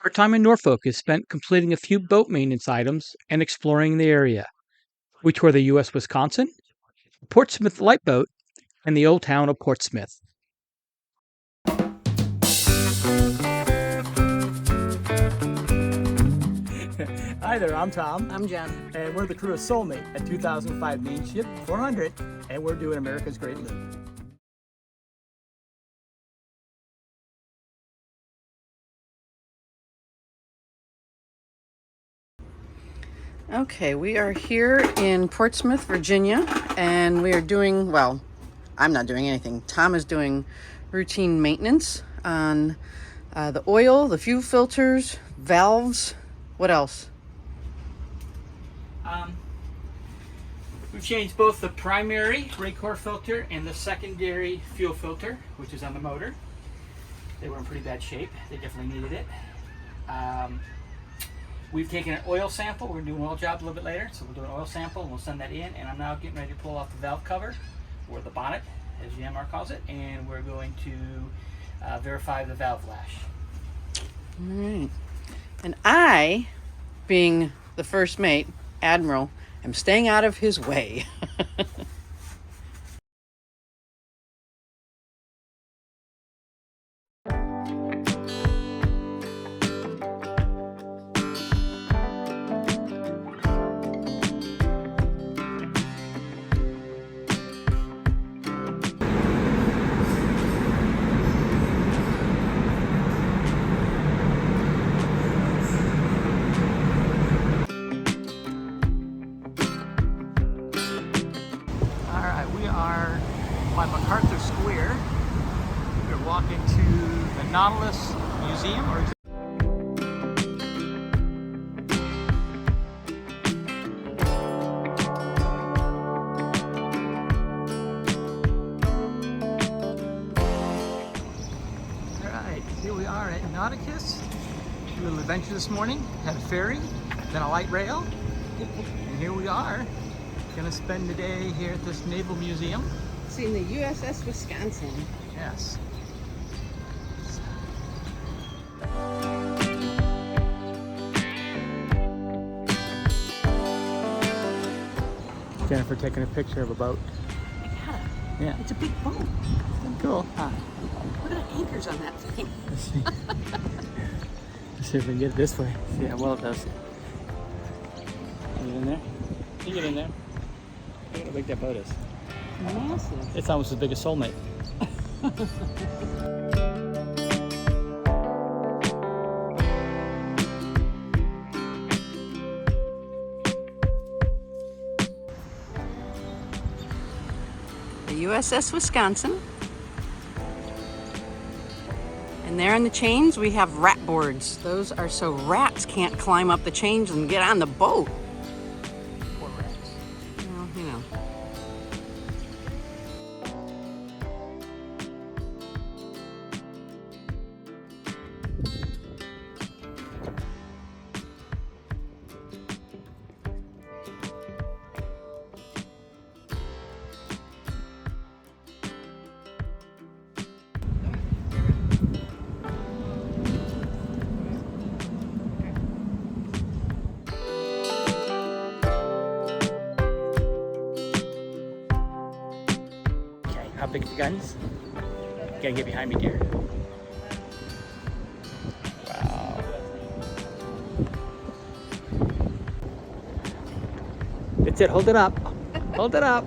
Our time in Norfolk is spent completing a few boat maintenance items and exploring the area. We tour the USS Wisconsin, the Portsmouth Lightboat, and the old town of Portsmouth. Hi there, I'm Tom. I'm Jen. And we're the crew of Soulmate, a 2005 main ship 400, and we're doing America's Great Loop. Okay, we are here in Portsmouth, Virginia, and we are doing, well, I'm not doing anything. Tom is doing routine maintenance on the oil, the fuel filters, valves. What else? We've changed both the primary brake core filter and the secondary fuel filter, which is on the motor. They were in pretty bad shape. They definitely needed it. We've taken an oil sample. We're going to do an oil job a little bit later, so we'll do an oil sample and we'll send that in. And I'm now getting ready to pull off the valve cover, or the bonnet, as GMR calls it, and we're going to verify the valve lash. All right. And I, being the first mate, Admiral, am staying out of his way. By MacArthur Square. We're walking to the Nautilus Museum. Alright, here we are at Nauticus. A little adventure this morning. Had a ferry, then a light rail, and here we are. Gonna spend the day here at this Naval Museum. Seeing the USS Wisconsin. Yes. Jennifer taking a picture of a boat. I got it. Yeah. It's a big boat. Cool. Huh. Look at the anchors on that thing. Let's see. Let's see if we can get it this way. See how well it does. Can you get in there? Can you get in there? Look how big that boat is. Massive. It's almost as big as Soulmate. The USS Wisconsin. And there in the chains we have rat boards. Those are so rats can't climb up the chains and get on the boat. Poor rats. Well, you know. How big are the guns? Gotta get behind me, dear. Wow. That's it, hold it up. Hold it up.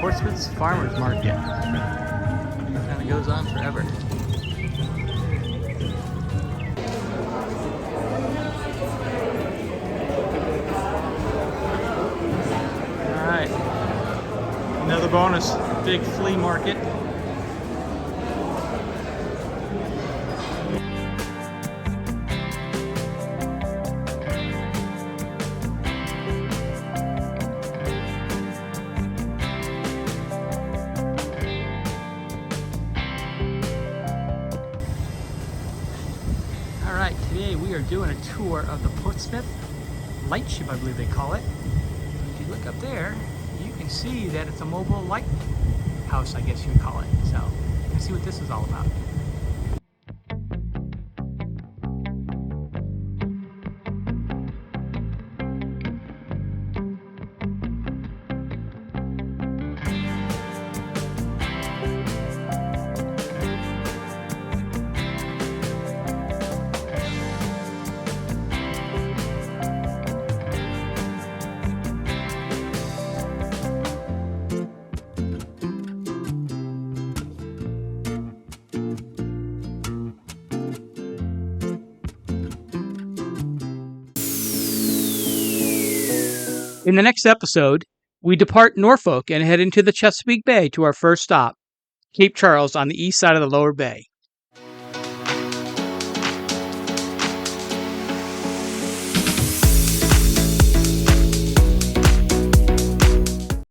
Portsmouth's Farmers Market. Kind of goes on forever. Alright, another bonus, big flea market. Alright, today we are doing a tour of the Portsmouth Lightship, I believe they call it. If you look up there, you can see that it's a mobile lighthouse, I guess you would call it. So, you can see what this is all about. In the next episode, we depart Norfolk and head into the Chesapeake Bay to our first stop, Cape Charles on the east side of the Lower Bay.